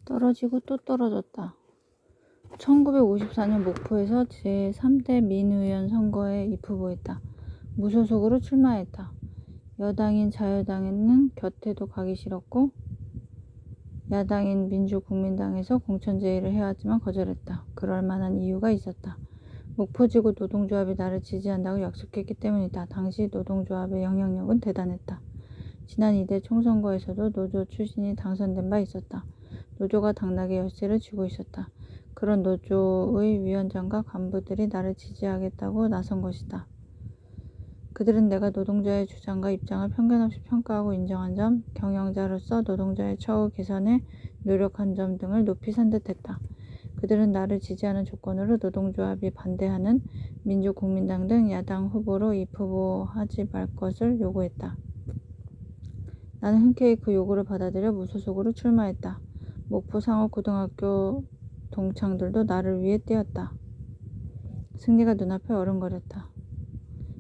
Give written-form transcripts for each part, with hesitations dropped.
떨어지고 또 떨어졌다. 1954년 목포에서 제3대 민의원 선거에 입후보했다. 무소속으로 출마했다. 여당인 자유당에는 곁에도 가기 싫었고 야당인 민주국민당에서 공천제의를 해왔지만 거절했다. 그럴 만한 이유가 있었다. 목포지구 노동조합이 나를 지지한다고 약속했기 때문이다. 당시 노동조합의 영향력은 대단했다. 지난 2대 총선거에서도 노조 출신이 당선된 바 있었다. 노조가 당락의 열쇠를 쥐고 있었다. 그런 노조의 위원장과 간부들이 나를 지지하겠다고 나선 것이다. 그들은 내가 노동자의 주장과 입장을 편견 없이 평가하고 인정한 점, 경영자로서 노동자의 처우 개선에 노력한 점 등을 높이 산뜻했다. 그들은 나를 지지하는 조건으로 노동조합이 반대하는 민주국민당 등 야당 후보로 입후보하지 말 것을 요구했다. 나는 흔쾌히 그 요구를 받아들여 무소속으로 출마했다. 목포 상업고등학교 동창들도 나를 위해 뛰었다. 승리가 눈앞에 어른거렸다.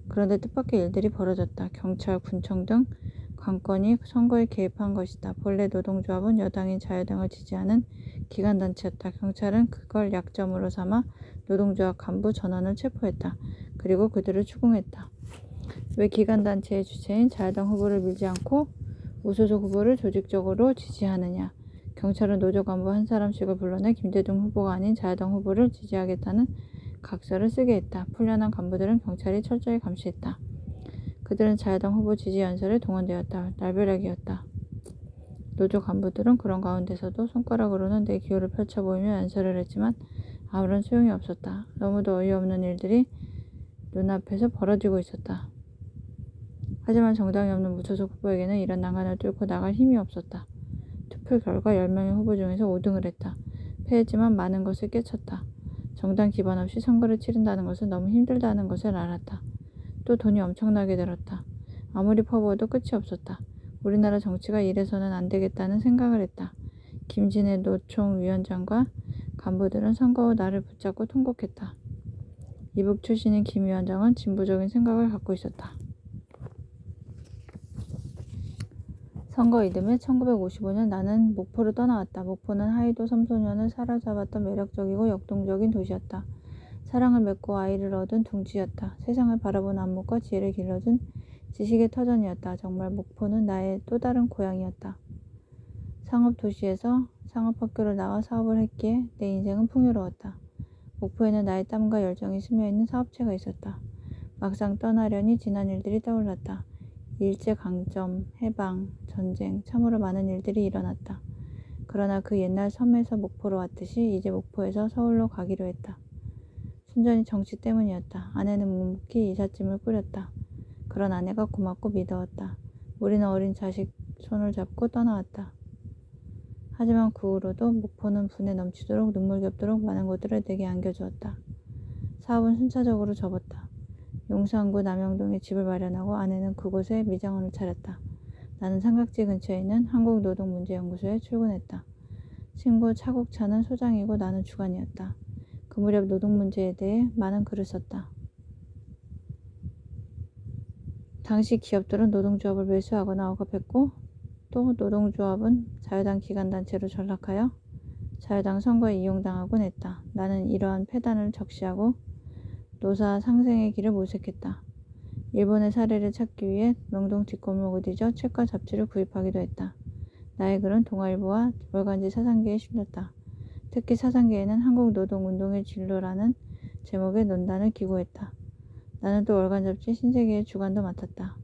그런데 뜻밖의 일들이 벌어졌다. 경찰, 군청 등 관건이 선거에 개입한 것이다. 본래 노동조합은 여당인 자유당을 지지하는 기관단체였다. 경찰은 그걸 약점으로 삼아 노동조합 간부 전원을 체포했다. 그리고 그들을 추궁했다. 왜 기관단체의 주체인 자유당 후보를 밀지 않고 무소속 후보를 조직적으로 지지하느냐. 경찰은 노조 간부 한 사람씩을 불러내 김대중 후보가 아닌 자유당 후보를 지지하겠다는 각서를 쓰게 했다. 풀려난 간부들은 경찰이 철저히 감시했다. 그들은 자유당 후보 지지 연설에 동원되었다. 날벼락이었다. 노조 간부들은 그런 가운데서도 손가락으로는 내 기호를 펼쳐 보이며 연설을 했지만 아무런 소용이 없었다. 너무도 어이없는 일들이 눈앞에서 벌어지고 있었다. 하지만 정당이 없는 무소속 후보에게는 이런 난간을 뚫고 나갈 힘이 없었다. 투표 결과 10명의 후보 중에서 5등을 했다. 패했지만 많은 것을 깨쳤다. 정당 기반 없이 선거를 치른다는 것은 너무 힘들다는 것을 알았다. 또 돈이 엄청나게 들었다. 아무리 퍼부어도 끝이 없었다. 우리나라 정치가 이래서는 안 되겠다는 생각을 했다. 김진애 노총 위원장과 간부들은 선거 후 나를 붙잡고 통곡했다. 이북 출신인 김 위원장은 진보적인 생각을 갖고 있었다. 선거 이듬해 1955년 나는 목포를 떠나왔다. 목포는 하이도 섬소년을 사로잡았던 매력적이고 역동적인 도시였다. 사랑을 맺고 아이를 얻은 둥지였다. 세상을 바라본 안목과 지혜를 길러준 지식의 터전이었다. 정말 목포는 나의 또 다른 고향이었다. 상업도시에서 상업학교를 나와 사업을 했기에 내 인생은 풍요로웠다. 목포에는 나의 땀과 열정이 스며있는 사업체가 있었다. 막상 떠나려니 지난 일들이 떠올랐다. 일제강점, 해방, 전쟁, 참으로 많은 일들이 일어났다. 그러나 그 옛날 섬에서 목포로 왔듯이 이제 목포에서 서울로 가기로 했다. 순전히 정치 때문이었다. 아내는 묵묵히 이삿짐을 꾸렸다. 그런 아내가 고맙고 믿어왔다. 우리는 어린 자식 손을 잡고 떠나왔다. 하지만 그 후로도 목포는 분에 넘치도록 눈물겹도록 많은 것들을 내게 안겨주었다. 사업은 순차적으로 접었다. 용산구 남영동에 집을 마련하고 아내는 그곳에 미장원을 차렸다. 나는 삼각지 근처에 있는 한국노동문제연구소에 출근했다. 친구 차국차는 소장이고 나는 주관이었다. 그 무렵 노동 문제에 대해 많은 글을 썼다. 당시 기업들은 노동조합을 매수하거나 억압했고 또 노동조합은 자유당 기관단체로 전락하여 자유당 선거에 이용당하곤 했다. 나는 이러한 폐단을 적시하고 노사 상생의 길을 모색했다. 일본의 사례를 찾기 위해 명동 뒷골목을 뒤져 책과 잡지를 구입하기도 했다. 나의 글은 동아일보와 월간지 사상계에 실렸다. 특히 사상계에는 한국노동운동의 진로라는 제목의 논단을 기고했다. 나는 또 월간 잡지 신세계의 주간도 맡았다.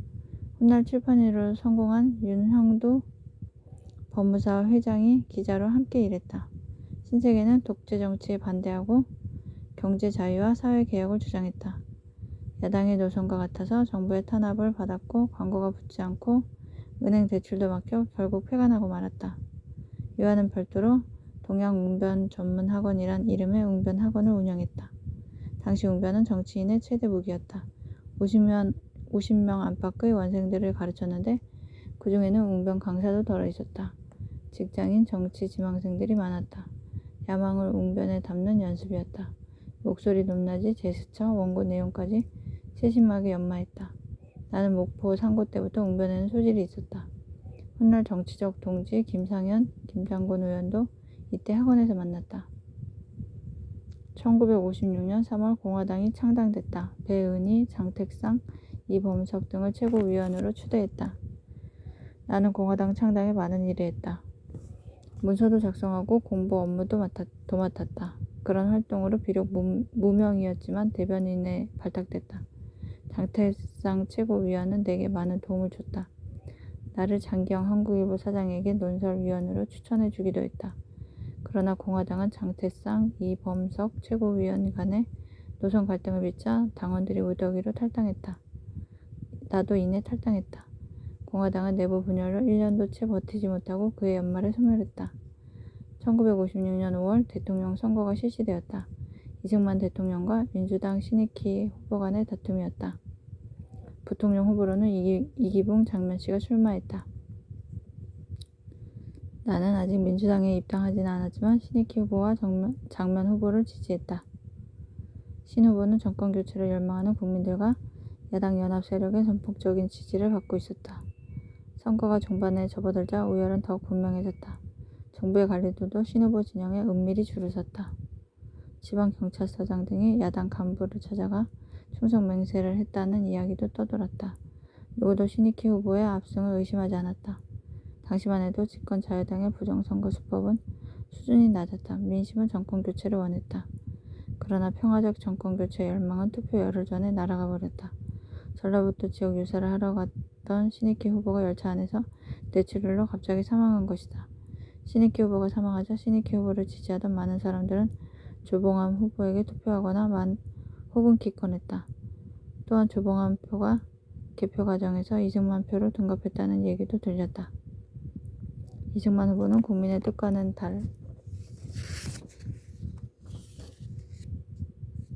훗날 출판인으로 성공한 윤형두 법무사 회장이 기자로 함께 일했다. 신세계는 독재정치에 반대하고 경제자유와 사회개혁을 주장했다. 야당의 노선과 같아서 정부의 탄압을 받았고 광고가 붙지 않고 은행 대출도 막혀 결국 폐간하고 말았다. 이와는 별도로 동양웅변전문학원이란 이름의 웅변학원을 운영했다. 당시 웅변은 정치인의 최대 무기였다. 50명 안팎의 원생들을 가르쳤는데 그 중에는 웅변 강사도 들어있었다. 직장인 정치 지망생들이 많았다. 야망을 웅변에 담는 연습이었다. 목소리 높낮이, 제스처, 원고 내용까지 세심하게 연마했다. 나는 목포 상고 때부터 웅변에는 소질이 있었다. 훗날 정치적 동지 김상현, 김장곤 의원도 이때 학원에서 만났다. 1956년 3월 공화당이 창당됐다. 배은희, 장택상, 이범석 등을 최고위원으로 추대했다. 나는 공화당 창당에 많은 일을 했다. 문서도 작성하고 공보 업무도 맡았다. 그런 활동으로 비록 무명이었지만 대변인에 발탁됐다. 장택상 최고위원은 내게 많은 도움을 줬다. 나를 장기영 한국일보 사장에게 논설위원으로 추천해 주기도 했다. 그러나 공화당은 장택상, 이범석 최고위원 간의 노선 갈등을 빚자 당원들이 우더기로 탈당했다. 나도 이내 탈당했다. 공화당은 내부 분열로 1년도 채 버티지 못하고 그해 연말에 소멸했다. 1956년 5월 대통령 선거가 실시되었다. 이승만 대통령과 민주당 신익희 후보 간의 다툼이었다. 부통령 후보로는 이기붕 장면씨가 출마했다. 나는 아직 민주당에 입당하지는 않았지만 신익희 후보와 장면 후보를 지지했다. 신 후보는 정권교체를 열망하는 국민들과 야당 연합 세력의 전폭적인 지지를 받고 있었다. 선거가 종반에 접어들자 우열은 더욱 분명해졌다. 정부의 관리들도 신 후보 진영에 은밀히 줄을 섰다. 지방경찰서장 등이 야당 간부를 찾아가 충성 맹세를 했다는 이야기도 떠돌았다. 누구도 신익희 후보의 압승을 의심하지 않았다. 당시만 해도 집권 자유당의 부정선거 수법은 수준이 낮았다. 민심은 정권교체를 원했다. 그러나 평화적 정권교체 열망은 투표 열흘 전에 날아가 버렸다. 전라북도 지역 유세를 하러 갔던 신익희 후보가 열차 안에서 뇌출혈로 갑자기 사망한 것이다. 신익희 후보가 사망하자 신익희 후보를 지지하던 많은 사람들은 조봉암 후보에게 투표하거나 혹은 기권했다. 또한 조봉암 표가 개표 과정에서 이승만 표로 둔갑했다는 얘기도 들렸다. 이승만 후보는 국민의 뜻과는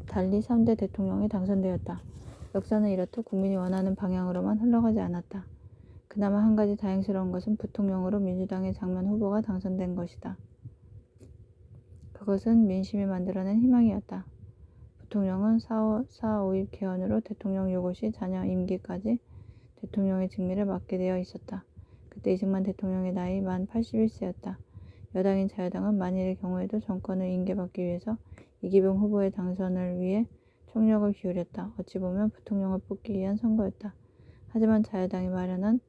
달리 3대 대통령에 당선되었다. 역사는 이렇듯 국민이 원하는 방향으로만 흘러가지 않았다. 그나마 한 가지 다행스러운 것은 부통령으로 민주당의 장면 후보가 당선된 것이다. 그것은 민심이 만들어낸 희망이었다. 부통령은 4.5.5.1 개헌으로 대통령 요구 시 자녀 임기까지 대통령의 직무를 맡게 되어 있었다. 그때 이승만 대통령의 나이 만 81세였다. 여당인 자유당은 만일의 경우에도 정권을 인계받기 위해서 이기붕 후보의 당선을 위해 총력을 기울였다. 어찌 보면 부통령을 뽑기 위한 선거였다. 하지만 자유당이 마련한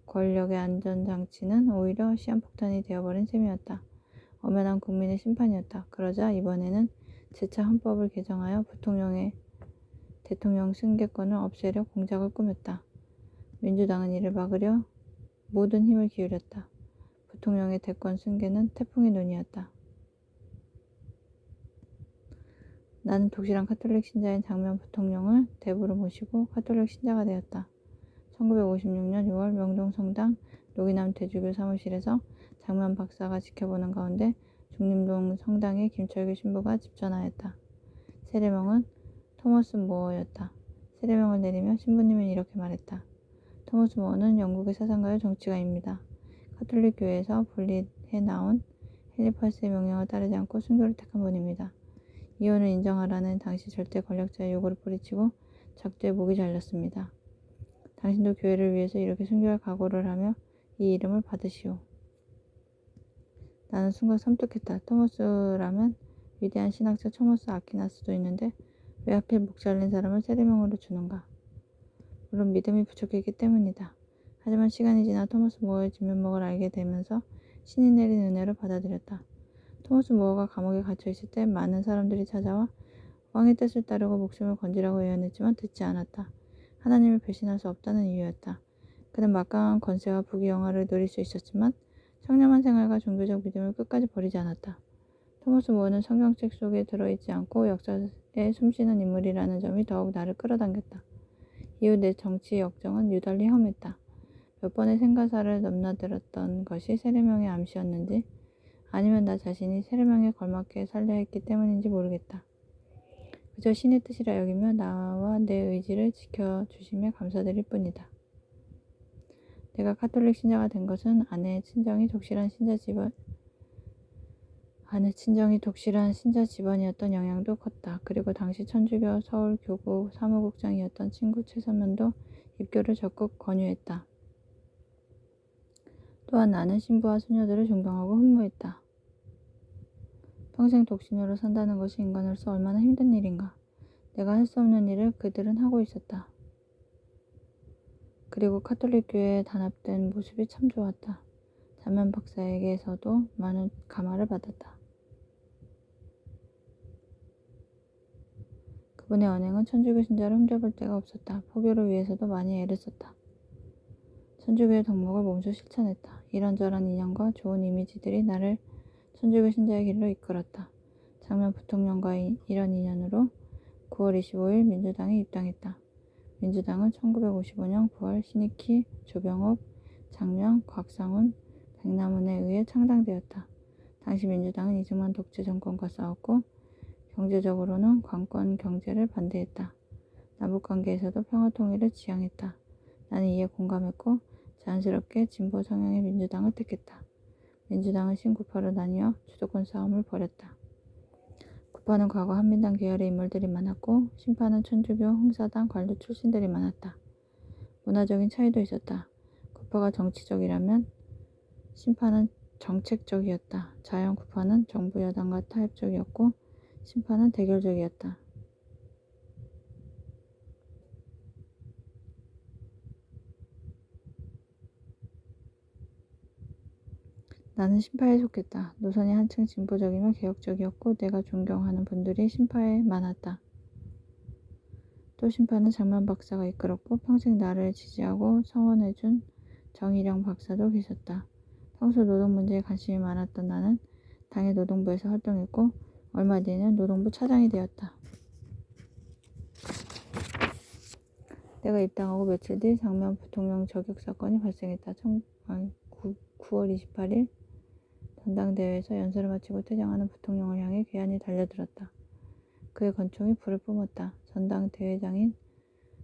권력의 안전장치는 오히려 시한폭탄이 되어버린 셈이었다. 엄연한 국민의 심판이었다. 그러자 이번에는 재차 헌법을 개정하여 부통령의 대통령 승계권을 없애려 공작을 꾸몄다. 민주당은 이를 막으려 모든 힘을 기울였다. 부통령의 대권 승계는 태풍의 눈이었다. 나는 독실한 카톨릭 신자인 장면 부통령을 대부로 모시고 카톨릭 신자가 되었다. 1956년 6월 명동 성당 노기남 대주교 사무실에서 장면 박사가 지켜보는 가운데 중림동 성당에 김철규 신부가 집전하였다. 세례명은 토머스 모어였다. 세례명을 내리며 신부님은 이렇게 말했다. 토머스 모어는 영국의 사상가요 정치가입니다. 카톨릭 교회에서 분리해 나온 헨리8세의 명령을 따르지 않고 순교를 택한 분입니다. 이혼을 인정하라는 당시 절대 권력자의 요구를 뿌리치고 작두에 목이 잘렸습니다. 당신도 교회를 위해서 이렇게 순교할 각오를 하며 이 이름을 받으시오. 나는 순간 섬뜩했다. 토머스라면 위대한 신학자 토머스 아퀴나스도 있는데 왜 하필 목 잘린 사람을 세례명으로 주는가? 물론 믿음이 부족했기 때문이다. 하지만 시간이 지나 토머스 모어의 진면목을 알게 되면서 신이 내린 은혜로 받아들였다. 토머스 모어가 감옥에 갇혀있을 때 많은 사람들이 찾아와 왕의 뜻을 따르고 목숨을 건지라고 예언했지만 듣지 않았다. 하나님을 배신할 수 없다는 이유였다. 그는 막강한 권세와 부귀영화를 누릴 수 있었지만 청렴한 생활과 종교적 믿음을 끝까지 버리지 않았다. 토머스 모어는 성경책 속에 들어있지 않고 역사에 숨쉬는 인물이라는 점이 더욱 나를 끌어당겼다. 이후 내 정치 역정은 유달리 험했다. 몇 번의 생가사를 넘나들었던 것이 세례명의 암시였는지 아니면 나 자신이 세례명에 걸맞게 살려 했기 때문인지 모르겠다. 그저 신의 뜻이라 여기며 나와 내 의지를 지켜주심에 감사드릴 뿐이다. 내가 카톨릭 신자가 된 것은 아내 친정이 독실한 신자 집안이었던 영향도 컸다. 그리고 당시 천주교 서울교구 사무국장이었던 친구 최선면도 입교를 적극 권유했다. 또한 나는 신부와 수녀들을 존경하고 흠모했다. 평생 독신으로 산다는 것이 인간으로서 얼마나 힘든 일인가. 내가 할 수 없는 일을 그들은 하고 있었다. 그리고 카톨릭 교회에 단합된 모습이 참 좋았다. 자면 박사에게서도 많은 감화를 받았다. 그분의 언행은 천주교 신자를 흠잡을 데가 없었다. 포교를 위해서도 많이 애를 썼다. 천주교의 덕목을 몸소 실천했다. 이런저런 인연과 좋은 이미지들이 나를 천주교 신자의 길로 이끌었다. 장면 부통령과 이런 인연으로 9월 25일 민주당에 입당했다. 민주당은 1955년 9월 신익희, 조병옥, 장명, 곽상훈, 백남훈에 의해 창당되었다. 당시 민주당은 이승만 독재 정권과 싸웠고 경제적으로는 관권 경제를 반대했다. 남북관계에서도 평화통일을 지향했다. 나는 이에 공감했고 자연스럽게 진보 성향의 민주당을 택했다. 민주당은 신구파로 나뉘어 주도권 싸움을 벌였다. 구파는 과거 한민당 계열의 인물들이 많았고 신파는 천주교, 홍사당, 관료 출신들이 많았다. 문화적인 차이도 있었다. 구파가 정치적이라면 신파는 정책적이었다. 자연구파는 정부 여당과 타협적이었고 신파는 대결적이었다. 나는 신파에 속했다. 노선이 한층 진보적이며 개혁적이었고 내가 존경하는 분들이 신파에 많았다. 또 신파는 장면 박사가 이끌었고 평생 나를 지지하고 성원해준 정일영 박사도 계셨다. 평소 노동 문제에 관심이 많았던 나는 당의 노동부에서 활동했고 얼마 뒤에는 노동부 차장이 되었다. 내가 입당하고 며칠 뒤 장면 부통령 저격 사건이 발생했다. 9월 28일 전당대회에서 연설을 마치고 퇴장하는 부통령을 향해 괴한이 달려들었다. 그의 권총이 불을 뿜었다. 전당대회장인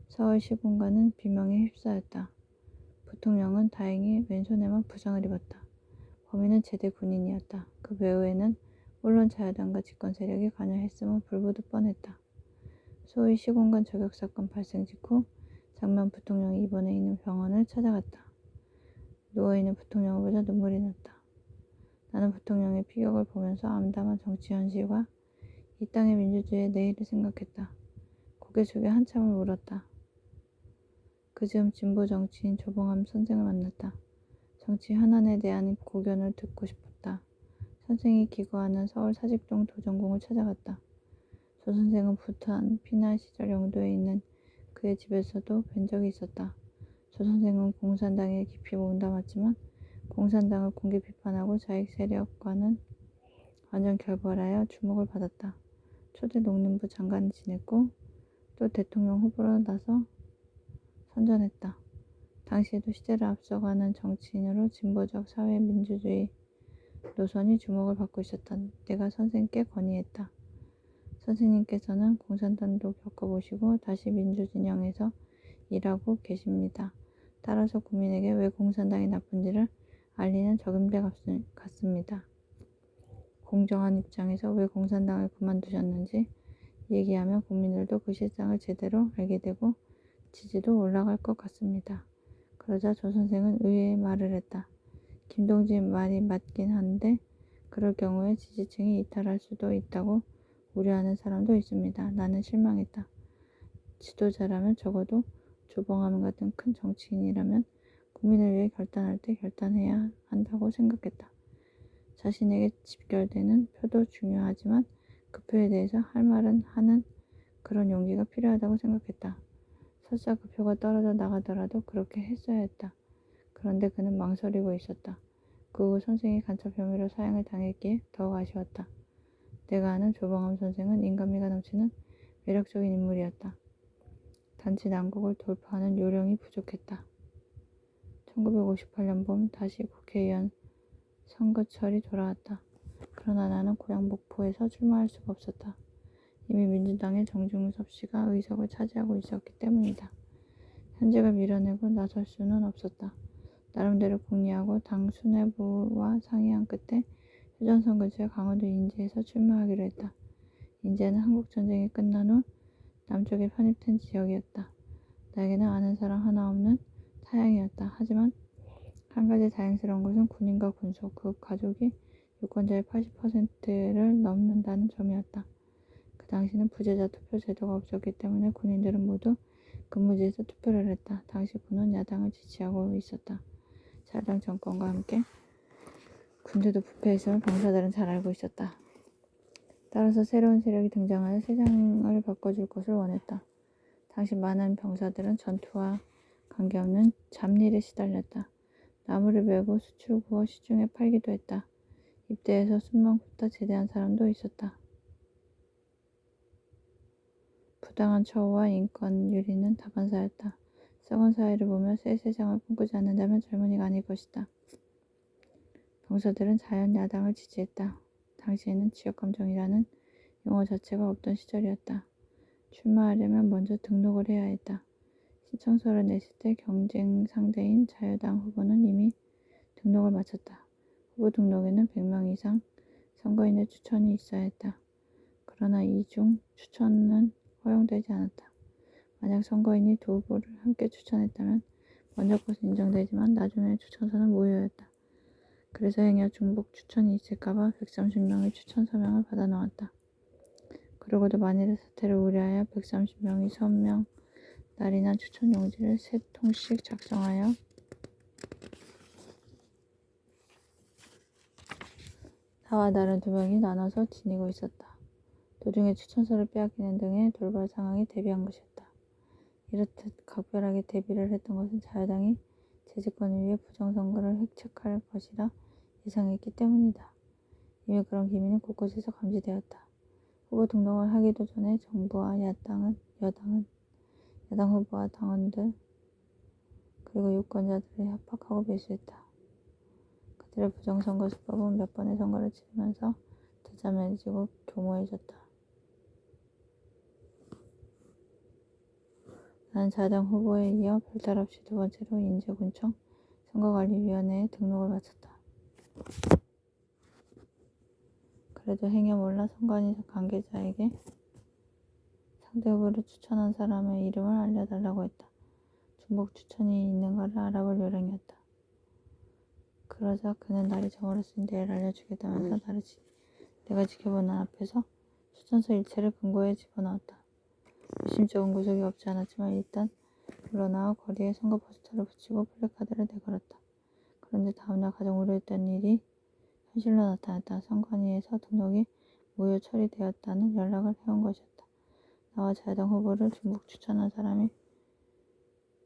서울시군관은 비명에 휩싸였다. 부통령은 다행히 왼손에만 부상을 입었다. 범인은 제대 군인이었다. 그 배후에는 물론 자유당과 집권세력이 관여했음은 불보듯 뻔했다. 소위 시군관 저격 사건 발생 직후 장면 부통령이 입원해 있는 병원을 찾아갔다. 누워있는 부통령을 보자 눈물이 났다. 나는 부통령의 피격을 보면서 암담한 정치 현실과 이 땅의 민주주의의 내일을 생각했다. 고개 숙여 한참을 울었다. 그 즈음 진보 정치인 조봉암 선생을 만났다. 정치 현안에 대한 고견을 듣고 싶었다. 선생이 기거하는 서울 사직동 도전공을 찾아갔다. 조 선생은 부탄 피난 시절 영도에 있는 그의 집에서도 뵌 적이 있었다. 조 선생은 공산당에 깊이 몸담았지만 공산당을 공개 비판하고 자익 세력과는 완전 결벌하여 주목을 받았다. 초대 농림부 장관을 지냈고 또 대통령 후보로 나서 선전했다. 당시에도 시대를 앞서가는 정치인으로 진보적 사회민주주의 노선이 주목을 받고 있었다. 내가 선생께 건의했다. 선생님께서는 공산당도 겪어보시고 다시 민주진영에서 일하고 계십니다. 따라서 국민에게 왜 공산당이 나쁜지를 알리는 적임자 같습니다. 공정한 입장에서 왜 공산당을 그만두셨는지 얘기하면 국민들도 그 실상을 제대로 알게 되고 지지도 올라갈 것 같습니다. 그러자 조 선생은 의외의 말을 했다. 김동지 말이 맞긴 한데 그럴 경우에 지지층이 이탈할 수도 있다고 우려하는 사람도 있습니다. 나는 실망했다. 지도자라면 적어도 조봉암 같은 큰 정치인이라면 국민을 위해 결단할 때 결단해야 한다고 생각했다. 자신에게 집결되는 표도 중요하지만 그 표에 대해서 할 말은 하는 그런 용기가 필요하다고 생각했다. 설사 그 표가 떨어져 나가더라도 그렇게 했어야 했다. 그런데 그는 망설이고 있었다. 그 후 선생이 간첩 혐의로 사형을 당했기에 더욱 아쉬웠다. 내가 아는 조봉암 선생은 인간미가 넘치는 매력적인 인물이었다. 단지 난국을 돌파하는 요령이 부족했다. 1958년 봄 다시 국회의원 선거철이 돌아왔다. 그러나 나는 고향 목포에서 출마할 수가 없었다. 이미 민주당의 정중섭 씨가 의석을 차지하고 있었기 때문이다. 현직을 밀어내고 나설 수는 없었다. 나름대로 궁리하고 당 수뇌부와 상의한 끝에 휴전선거지와 강원도 인제에서 출마하기로 했다. 인제는 한국전쟁이 끝난 후 남쪽에 편입된 지역이었다. 나에게는 아는 사람 하나 없는 타향이었다. 하지만 한 가지 다행스러운 것은 군인과 군소, 그 가족이 유권자의 80%를 넘는다는 점이었다. 그 당시는 부재자 투표 제도가 없었기 때문에 군인들은 모두 근무지에서 투표를 했다. 당시 군은 야당을 지지하고 있었다. 자유당 정권과 함께 군대도 부패했음을 병사들은 잘 알고 있었다. 따라서 새로운 세력이 등장하여 세상을 바꿔줄 것을 원했다. 당시 많은 병사들은 전투와 관계없는 잡일에 시달렸다. 나무를 베고 수출 구워 시중에 팔기도 했다. 입대해서 순방 후다 제대한 사람도 있었다. 부당한 처우와 인권 유리는 다반사였다. 썩은 사회를 보며 새 세상을 꿈꾸지 않는다면 젊은이가 아닐 것이다. 병사들은 자연 야당을 지지했다. 당시에는 지역감정이라는 용어 자체가 없던 시절이었다. 출마하려면 먼저 등록을 해야 했다. 신청서를 냈을 때 경쟁 상대인 자유당 후보는 이미 등록을 마쳤다. 후보 등록에는 100명 이상 선거인의 추천이 있어야 했다. 그러나 이 중 추천은 허용되지 않았다. 만약 선거인이 두 후보를 함께 추천했다면 먼저 것은 인정되지만 나중에 추천서는 무효였다. 그래서 행여 중복 추천이 있을까봐 130명의 추천 서명을 받아 놓았다. 그러고도 만일의 사태를 우려하여 130명이 서명 날이나 추천 용지를 3통씩 작성하여 나와 다른 2명이 나눠서 지니고 있었다. 도중에 추천서를 빼앗기는 등의 돌발 상황에 대비한 것이었다. 이렇듯 각별하게 대비를 했던 것은 자유당이 재집권을 위해 부정선거를 획책할 것이라 예상했기 때문이다. 이미 그런 기미는 곳곳에서 감지되었다. 후보 등록을 하기도 전에 정부와 여당 후보와 당원들 그리고 유권자들을 협박하고 배수했다. 그들의 부정선거 수법은 몇 번의 선거를 치르면서 대자매지고 교모해졌다. 나는 자유당 후보에 이어 별탈 없이 2번째로 인제군청 선거관리위원회에 등록을 마쳤다. 그래도 행여 몰라 선관위 관계자에게 상대 후보를 추천한 사람의 이름을 알려달라고 했다. 중복 추천이 있는가를 알아볼 요령이었다. 그러자 그는 날이 저물었으니 내일 알려주겠다면서 내가 지켜보는 앞에서 추천서 일체를 금고에 집어넣었다. 의심쩍은 구석이 없지 않았지만 일단 물러나와 거리에 선거 포스터를 붙이고 플래카드를 내걸었다. 그런데 다음날 가장 우려했던 일이 현실로 나타났다. 선관위에서 등록이 무효 처리되었다는 연락을 해온 것이었다. 나와 자유당 후보를 중복 추천한 사람이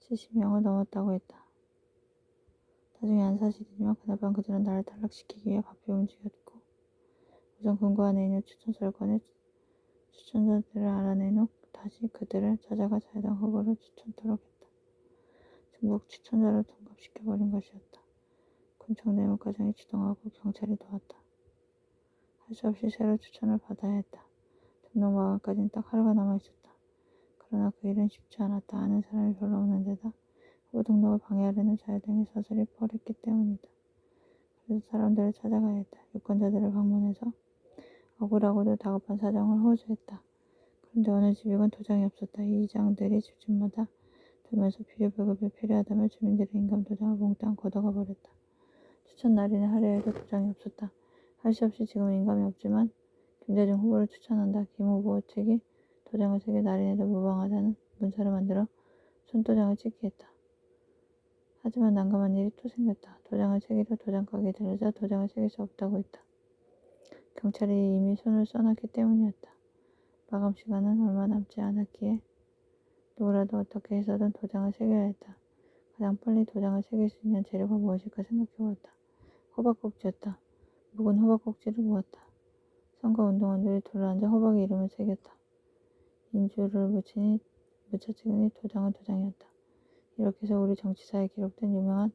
70명을 넘었다고 했다. 나중에 안 사실이지만 그날 밤 그들은 나를 탈락시키기 위해 바삐 움직였고 우선 금고 안에 있는 추천서를 꺼내 추천자들을 알아낸 후 다시 그들을 찾아가 자유당 후보를 추천토록 했다. 중복 추천자를 통합시켜버린 것이었다. 군청 내무 과정이 주동하고 경찰이 도왔다. 할 수 없이 새로 추천을 받아야 했다. 등록 마감까지는 딱 하루가 남아있었다. 그러나 그 일은 쉽지 않았다. 아는 사람이 별로 없는 데다 후보 등록을 방해하려는 자유당의 사설이 뻔했기 때문이다. 그래서 사람들을 찾아가야 했다. 유권자들을 방문해서 억울하고도 다급한 사정을 호소했다. 그런데 어느 집이건 도장이 없었다. 이 이장들이 집집마다 돌면서 필요배급이 필요하다며 주민들의 인감 도장을 몽땅 걷어가 버렸다. 추천 날인을 하려 해도 도장이 없었다. 할 수 없이 지금은 인감이 없지만 김대중 후보를 추천한다. 김 후보 측이 도장을 새겨 날인해도 무방하다는 문서를 만들어 손도장을 찍게 했다. 하지만 난감한 일이 또 생겼다. 도장을 새기려 도장가게에 들르자 도장을 새길 수 없다고 했다. 경찰이 이미 손을 써놨기 때문이었다. 마감 시간은 얼마 남지 않았기에 누구라도 어떻게 해서든 도장을 새겨야 했다. 가장 빨리 도장을 새길 수 있는 재료가 무엇일까 생각해보았다. 호박꼭지였다. 묵은 호박꼭지를 모았다. 선거운동원들이 둘러앉아 호박의 이름을 새겼다. 인주를 묻혀 찍으니 도장은 도장이었다. 이렇게 해서 우리 정치사에 기록된 유명한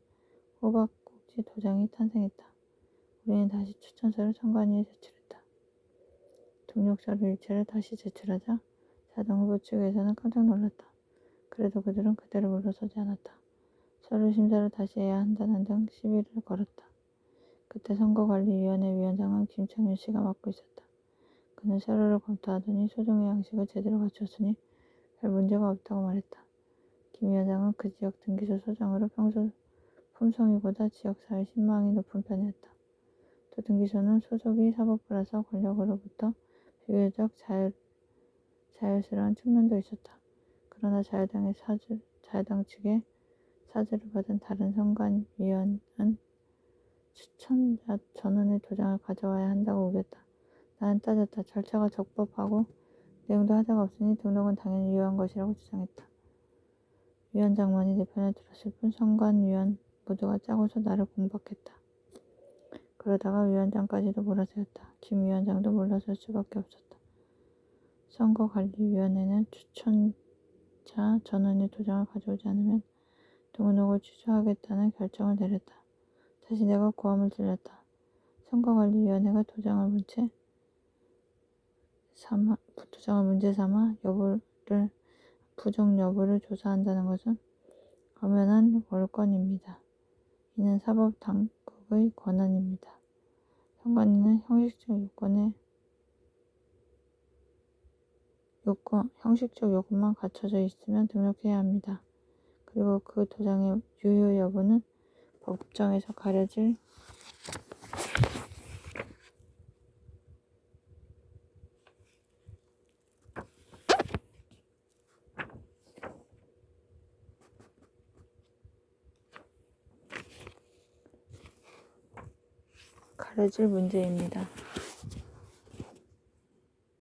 호박꼭지 도장이 탄생했다. 우리는 다시 추천서를 선관위에 제출했다. 등록서를 일체를 다시 제출하자 자동 후보 측에서는 깜짝 놀랐다. 그래도 그들은 그대로 물러서지 않았다. 서류 심사를 다시 해야 한다는 등 시비를 걸었다. 그때 선거관리위원회 위원장은 김창윤 씨가 맡고 있었다. 그는 서류를 검토하더니 소정의 양식을 제대로 갖췄으니 별 문제가 없다고 말했다. 김 위원장은 그 지역 등기소 소장으로 평소 품성이보다 지역사회 신망이 높은 편이었다. 도등기소는 소속이 사법부라서 권력으로부터 비교적 자유스러운 측면도 있었다. 그러나 자유당 측의 사주를 받은 다른 선관위원은 추천자 전원의 도장을 가져와야 한다고 우겼다. 나는 따졌다. 절차가 적법하고 내용도 하자가 없으니 등록은 당연히 유효한 것이라고 주장했다. 위원장만이 내 편을 들었을 뿐 선관위원 모두가 짜고서 나를 공박했다. 그러다가 위원장까지도 몰아세웠다. 김 위원장도 물러설 수밖에 없었다. 선거관리위원회는 추천자 전원의 도장을 가져오지 않으면 등록을 취소하겠다는 결정을 내렸다. 다시 내가 고함을 질렀다. 선거관리위원회가 도장을 문제 삼아 부정 여부를 조사한다는 것은 엄연한 월권입니다. 이는 사법당국의 권한입니다. 선관위는 형식적 요건만 갖춰져 있으면 등록해야 합니다. 그리고 그 도장의 유효 여부는 법정에서 가려질 문제입니다.